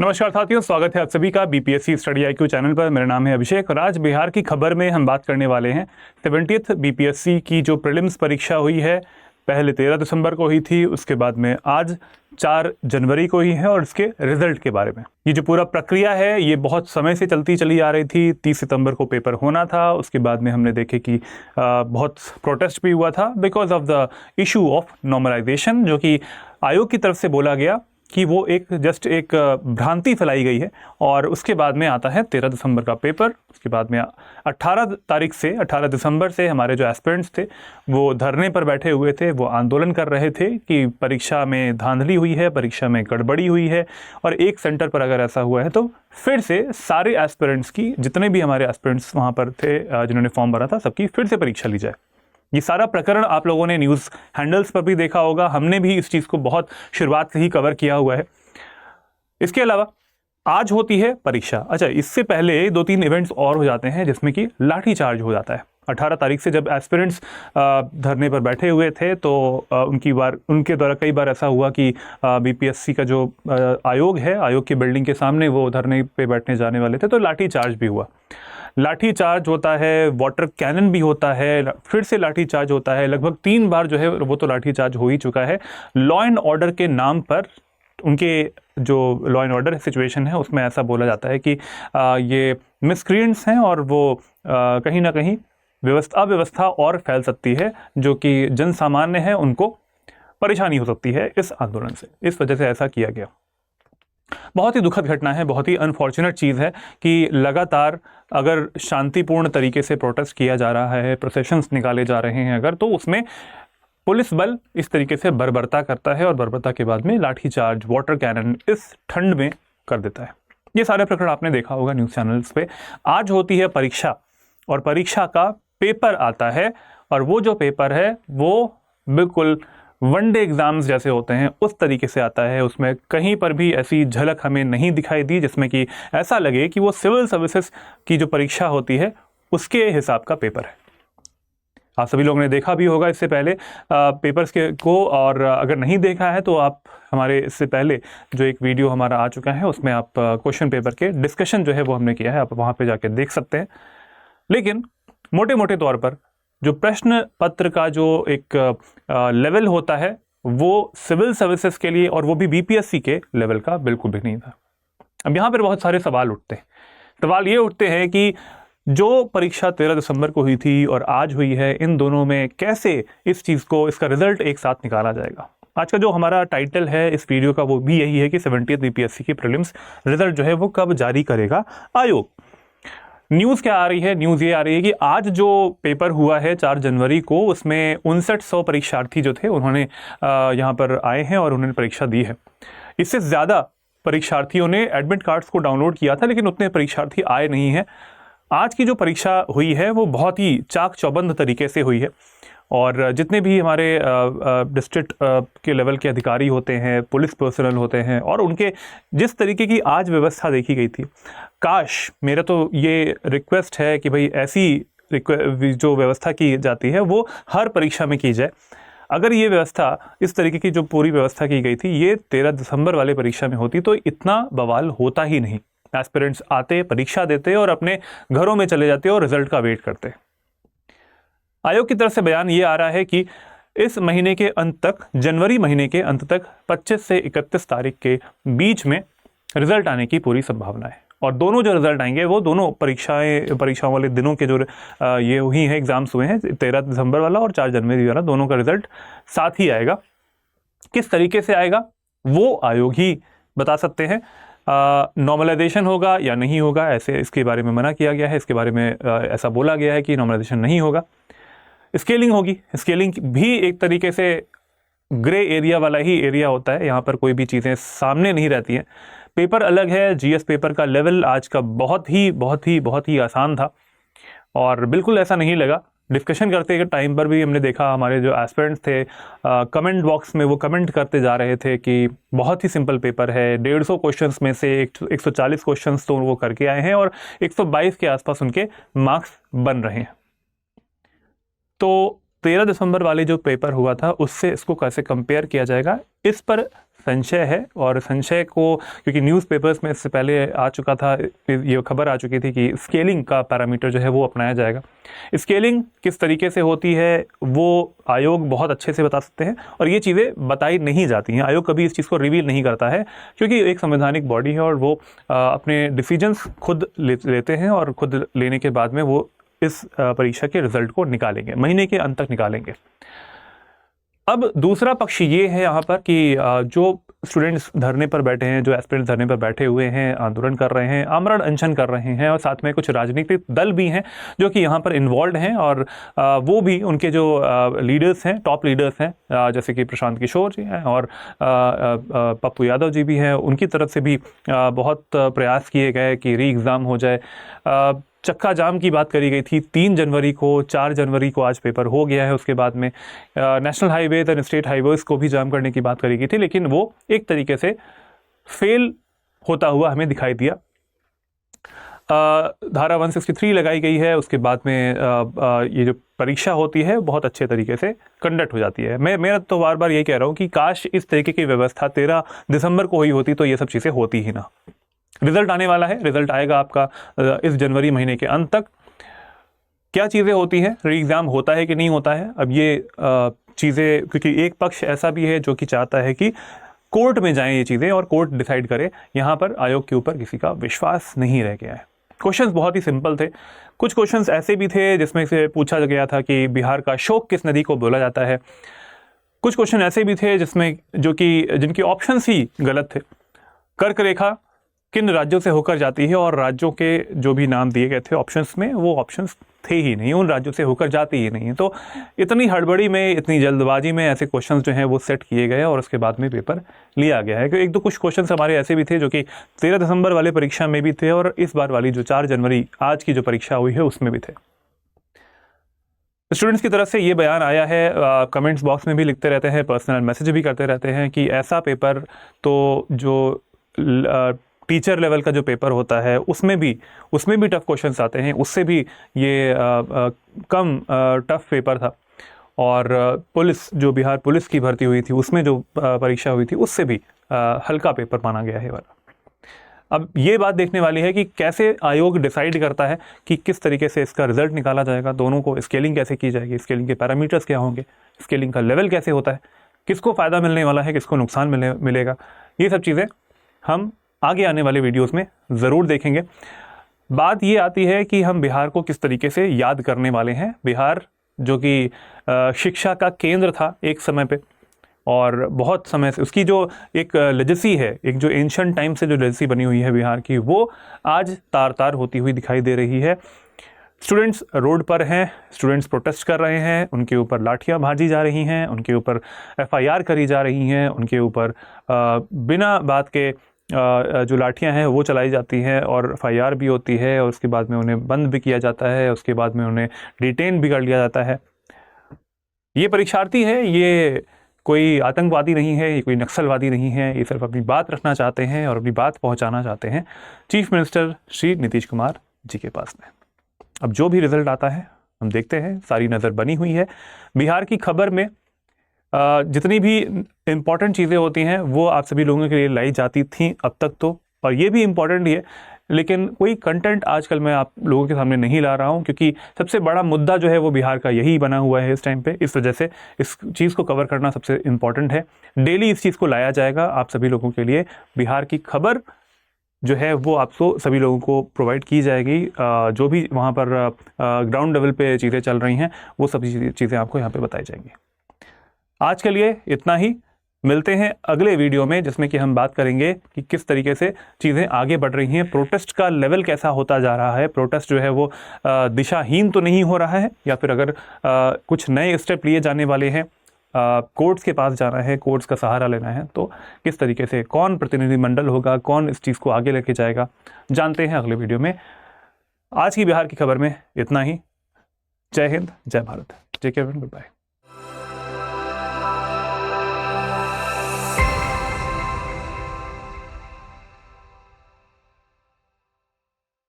नमस्कार साथियों, स्वागत है आप सभी का बीपीएससी स्टडी आईक्यू चैनल पर। मेरा नाम है अभिषेक और आज बिहार की खबर में हम बात करने वाले हैं 70th बीपीएससी की जो प्रीलिम्स परीक्षा हुई है। पहले 13 दिसंबर को हुई थी, उसके बाद में आज 4 जनवरी को ही है और इसके रिजल्ट के बारे में। ये जो पूरा प्रक्रिया है ये बहुत समय से चलती चली आ रही थी। 30 सितंबर को पेपर होना था, उसके बाद में हमने देखे कि बहुत प्रोटेस्ट भी हुआ था because of the issue of normalisation, जो कि आयोग की तरफ से बोला गया कि वो एक भ्रांति फैलाई गई है। और उसके बाद में आता है 13 दिसंबर का पेपर। उसके बाद में 18 दिसंबर से हमारे जो एस्पिरेंट्स थे वो धरने पर बैठे हुए थे, वो आंदोलन कर रहे थे कि परीक्षा में धांधली हुई है, परीक्षा में गड़बड़ी हुई है और एक सेंटर पर अगर ऐसा हुआ है तो फिर से सारे एस्पिरेंट्स की, जितने भी हमारे एस्पिरेंट्स वहाँ पर थे जिन्होंने फॉर्म भरा था, सबकी फिर से परीक्षा ली जाए। ये सारा प्रकरण आप लोगों ने न्यूज़ हैंडल्स पर भी देखा होगा, हमने भी इस चीज़ को बहुत शुरुआत से ही कवर किया हुआ है। इसके अलावा आज होती है परीक्षा। अच्छा, इससे पहले 2-3 इवेंट्स और हो जाते हैं जिसमें कि लाठीचार्ज हो जाता है। 18 तारीख से जब एस्पिरेंट्स धरने पर बैठे हुए थे तो उनके द्वारा कई बार ऐसा हुआ कि बीपीएससी का जो आयोग है, आयोग की बिल्डिंग के सामने वो धरने पे बैठने जाने वाले थे, तो लाठीचार्ज भी हुआ। लाठीचार्ज होता है, वाटर कैनन भी होता है, फिर से लाठीचार्ज होता है। लगभग 3 बार जो है वो तो लाठीचार्ज हो ही चुका है। लॉ एंड ऑर्डर के नाम पर उनके जो लॉ एंड ऑर्डर सिचुएशन है उसमें ऐसा बोला जाता है कि ये मिसक्रिएंट्स हैं और वो कहीं ना कहीं अव्यवस्था और फैल सकती है, जो कि जन सामान्य है उनको परेशानी हो सकती है इस आंदोलन से। इस वजह से ऐसा किया गया। बहुत ही दुखद घटना है, बहुत ही अनफॉर्चुनेट चीज़ है कि लगातार अगर शांतिपूर्ण तरीके से प्रोटेस्ट किया जा रहा है, प्रोसेशंस निकाले जा रहे हैं अगर, तो उसमें पुलिस बल इस तरीके से बर्बरता करता है और बर्बरता के बाद में लाठीचार्ज, वाटर कैनन इस ठंड में कर देता है। ये सारे प्रकरण आपने देखा होगा न्यूज़ चैनल्स पे। आज होती है परीक्षा और परीक्षा का पेपर आता है और वो जो पेपर है वो बिल्कुल वनडे एग्जाम्स जैसे होते हैं उस तरीके से आता है। उसमें कहीं पर भी ऐसी झलक हमें नहीं दिखाई दी जिसमें कि ऐसा लगे कि वो सिविल सर्विसेज की जो परीक्षा होती है उसके हिसाब का पेपर है। आप सभी लोगों ने देखा भी होगा इससे पहले पेपर्स को, और अगर नहीं देखा है तो आप हमारे इससे पहले जो एक वीडियो हमारा आ चुका है उसमें आप क्वेश्चन पेपर के डिस्कशन जो है वो हमने किया है, आप वहाँ पे जाके देख सकते हैं। लेकिन मोटे मोटे तौर पर जो प्रश्न पत्र का जो एक लेवल होता है वो सिविल सर्विसेज के लिए, और वो भी बीपीएससी के लेवल का बिल्कुल भी नहीं था। अब यहाँ पर बहुत सारे सवाल उठते हैं। सवाल ये उठते हैं कि जो परीक्षा 13 दिसंबर को हुई थी और आज हुई है, इन दोनों में कैसे इस चीज़ को, इसका रिजल्ट एक साथ निकाला जाएगा। आज का जो हमारा टाइटल है इस वीडियो का वो भी यही है कि 70th बीपीएससी की प्रीलिम्स रिजल्ट जो है वो कब जारी करेगा आयोग। न्यूज़ क्या आ रही है? न्यूज़ ये आ रही है कि आज जो पेपर हुआ है 4 जनवरी को, उसमें 5900 परीक्षार्थी जो थे उन्होंने यहाँ पर आए हैं और उन्होंने परीक्षा दी है। इससे ज़्यादा परीक्षार्थियों ने एडमिट कार्ड्स को डाउनलोड किया था, लेकिन उतने परीक्षार्थी आए नहीं हैं। आज की जो परीक्षा हुई है वो बहुत ही चाक चौबंद तरीके से हुई है और जितने भी हमारे डिस्ट्रिक्ट के लेवल के अधिकारी होते हैं, पुलिस पर्सनल होते हैं, और उनके जिस तरीके की आज व्यवस्था देखी गई थी, काश, मेरा तो ये रिक्वेस्ट है कि भाई ऐसी जो व्यवस्था की जाती है वो हर परीक्षा में की जाए। अगर ये व्यवस्था, इस तरीके की जो पूरी व्यवस्था की गई थी, ये 13 दिसंबर वाले परीक्षा में होती तो इतना बवाल होता ही नहीं। एस्पिरेंट्स आते, परीक्षा देते और अपने घरों में चले जाते और रिजल्ट का वेट करते। आयोग की तरफ से बयान ये आ रहा है कि इस महीने के अंत तक, जनवरी महीने के अंत तक 25 से 31 तारीख के बीच में रिजल्ट आने की पूरी संभावना है। और दोनों जो रिजल्ट आएंगे वो दोनों परीक्षाओं वाले दिनों के जो ये हुई हैं, एग्जाम्स हुए हैं, 13 दिसंबर वाला और 4 जनवरी वाला, दोनों का रिजल्ट साथ ही आएगा। किस तरीके से आएगा वो आयोग ही बता सकते हैं। नॉर्मलाइजेशन होगा या नहीं होगा, ऐसे इसके बारे में मना किया गया है। इसके बारे में ऐसा बोला गया है कि नॉर्मलाइजेशन नहीं होगा। स्केलिंग होगी। स्केलिंग भी एक तरीके से ग्रे एरिया वाला ही एरिया होता है, यहाँ पर कोई भी चीज़ें सामने नहीं रहती हैं। पेपर अलग है। जीएस पेपर का लेवल आज का बहुत ही आसान था और बिल्कुल ऐसा नहीं लगा। डिस्कशन करते के टाइम पर भी हमने देखा, हमारे जो एस्पिरेंट्स थे कमेंट बॉक्स में वो कमेंट करते जा रहे थे कि बहुत ही सिंपल पेपर है। 150 क्वेश्चंस में से 140 क्वेश्चंस तो वो करके आए हैं और 122 के आसपास उनके मार्क्स बन रहे हैं। तो 13 दिसंबर वाले जो पेपर हुआ था उससे इसको कैसे कंपेयर किया जाएगा, इस पर संशय है, और संशय को क्योंकि न्यूज़पेपर्स में इससे पहले आ चुका था, ये खबर आ चुकी थी कि स्केलिंग का पैरामीटर जो है वो अपनाया जाएगा। स्केलिंग किस तरीके से होती है वो आयोग बहुत अच्छे से बता सकते हैं, और ये चीज़ें बताई नहीं जाती हैं। आयोग कभी इस चीज़ को रिवील नहीं करता है, क्योंकि एक संवैधानिक बॉडी है और वो अपने डिसीजंस खुद लेते हैं, और खुद लेने के बाद में वो इस परीक्षा के रिजल्ट को निकालेंगे, महीने के अंत तक निकालेंगे। अब दूसरा पक्ष ये है यहाँ पर कि जो स्टूडेंट्स धरने पर बैठे हैं, जो एस्पिरेंट्स धरने पर बैठे हुए हैं, आंदोलन कर रहे हैं, आमरण अनशन कर रहे हैं, और साथ में कुछ राजनीतिक दल भी हैं जो कि यहाँ पर इन्वॉल्व हैं, और वो भी उनके जो लीडर्स हैं, टॉप लीडर्स हैं, जैसे कि प्रशांत किशोर जी हैं और पप्पू यादव जी भी हैं, उनकी तरफ से भी बहुत प्रयास किए गए कि री एग्ज़ाम हो जाए। चक्का जाम की बात करी गई थी 3 जनवरी को, 4 जनवरी को आज पेपर हो गया है। उसके बाद में नेशनल हाईवे और स्टेट हाईवेज़ को भी जाम करने की बात करी गई थी, लेकिन वो एक तरीके से फेल होता हुआ हमें दिखाई दिया। धारा 163 लगाई गई है, उसके बाद में ये जो परीक्षा होती है बहुत अच्छे तरीके से कंडक्ट हो जाती है। मैं तो बार बार यही कह रहा हूँ कि काश इस तरीके की व्यवस्था 13 दिसंबर को हुई होती तो ये सब चीज़ें होती ही ना। रिजल्ट आने वाला है, रिजल्ट आएगा आपका इस जनवरी महीने के अंत तक। क्या चीज़ें होती हैं, री एग्ज़ाम होता है कि नहीं होता है, अब ये चीज़ें, क्योंकि एक पक्ष ऐसा भी है जो कि चाहता है कि कोर्ट में जाएं ये चीज़ें और कोर्ट डिसाइड करे। यहाँ पर आयोग के ऊपर किसी का विश्वास नहीं रह गया है। क्वेश्चंस बहुत ही सिंपल थे। कुछ क्वेश्चंस ऐसे भी थे जिसमें से पूछा गया था कि बिहार का शोक किस नदी को बोला जाता है। कुछ क्वेश्चन ऐसे भी थे जिसमें जिनके ऑप्शंस ही गलत थे। कर्क रेखा किन राज्यों से होकर जाती है, और राज्यों के जो भी नाम दिए गए थे ऑप्शंस में, वो ऑप्शंस थे ही नहीं, उन राज्यों से होकर जाती ही नहीं है। तो इतनी हड़बड़ी में, इतनी जल्दबाजी में ऐसे क्वेश्चंस जो हैं वो सेट किए गए और उसके बाद में पेपर लिया गया है। एक दो कुछ क्वेश्चंस हमारे ऐसे भी थे जो कि 13 दिसंबर वाले परीक्षा में भी थे, और इस बार वाली जो 4 जनवरी आज की जो परीक्षा हुई है उसमें भी थे। स्टूडेंट्स की तरफ से ये बयान आया है, कमेंट्स बॉक्स में भी लिखते रहते हैं, पर्सनल मैसेज भी करते रहते हैं कि ऐसा पेपर तो जो टीचर लेवल का जो पेपर होता है उसमें भी टफ़ क्वेश्चंस आते हैं, उससे भी ये कम टफ़ पेपर था। और पुलिस, जो बिहार पुलिस की भर्ती हुई थी उसमें जो परीक्षा हुई थी उससे भी हल्का पेपर माना गया है वाला। अब ये बात देखने वाली है कि कैसे आयोग डिसाइड करता है कि किस तरीके से इसका रिजल्ट निकाला जाएगा, दोनों को स्केलिंग कैसे की जाएगी, स्केलिंग के पैरामीटर्स क्या होंगे, स्केलिंग का लेवल कैसे होता है, किसको फ़ायदा मिलने वाला है, किसको नुकसान मिलेगा। ये सब चीज़ें हम आगे आने वाले वीडियोस में ज़रूर देखेंगे। बात ये आती है कि हम बिहार को किस तरीके से याद करने वाले हैं। बिहार जो कि शिक्षा का केंद्र था एक समय पे, और बहुत समय से उसकी जो एक लेजेसी है, एक जो एंशिएंट टाइम से जो लेजेसी बनी हुई है बिहार की, वो आज तार तार होती हुई दिखाई दे रही है। स्टूडेंट्स रोड पर हैं, स्टूडेंट्स प्रोटेस्ट कर रहे हैं, उनके ऊपर लाठियां भाजी जा रही हैं, उनके ऊपर FIR करी जा रही हैं, उनके ऊपर बिना बात के जो लाठियां हैं वो चलाई जाती हैं, और FIR भी होती है, और उसके बाद में उन्हें बंद भी किया जाता है, उसके बाद में उन्हें डिटेन भी कर लिया जाता है। ये परीक्षार्थी है, ये कोई आतंकवादी नहीं है, ये कोई नक्सलवादी नहीं है, ये सिर्फ अपनी बात रखना चाहते हैं और अपनी बात पहुंचाना चाहते हैं चीफ मिनिस्टर श्री नीतीश कुमार जी के पास में। अब जो भी रिजल्ट आता है हम देखते हैं, सारी नज़र बनी हुई है। बिहार की खबर में जितनी भी इम्पॉर्टेंट चीज़ें होती हैं वो आप सभी लोगों के लिए लाई जाती थी अब तक तो, और ये भी इम्पॉर्टेंट ही है, लेकिन कोई कंटेंट आजकल मैं आप लोगों के सामने नहीं ला रहा हूँ, क्योंकि सबसे बड़ा मुद्दा जो है वो बिहार का यही बना हुआ है इस टाइम पे। इस वजह से इस चीज़ को कवर करना सबसे इम्पॉर्टेंट है। डेली इस चीज़ को लाया जाएगा आप सभी लोगों के लिए। बिहार की खबर जो है वो आपको सभी लोगों को प्रोवाइड की जाएगी। जो भी वहाँ पर ग्राउंड लेवल पे चीज़ें चल रही हैं वो सभी चीज़ें आपको यहाँ पे बताई जाएंगी। आज के लिए इतना ही, मिलते हैं अगले वीडियो में जिसमें कि हम बात करेंगे कि किस तरीके से चीज़ें आगे बढ़ रही हैं, प्रोटेस्ट का लेवल कैसा होता जा रहा है, प्रोटेस्ट जो है वो दिशाहीन तो नहीं हो रहा है, या फिर अगर कुछ नए स्टेप लिए जाने वाले हैं, कोर्ट्स के पास जाना है, कोर्ट्स का सहारा लेना है, तो किस तरीके से कौन प्रतिनिधिमंडल होगा, कौन इस चीज़ को आगे लेके जाएगा, जानते हैं अगले वीडियो में। आज की बिहार की खबर में इतना ही। जय हिंद, जय Bharat, take care, good bye.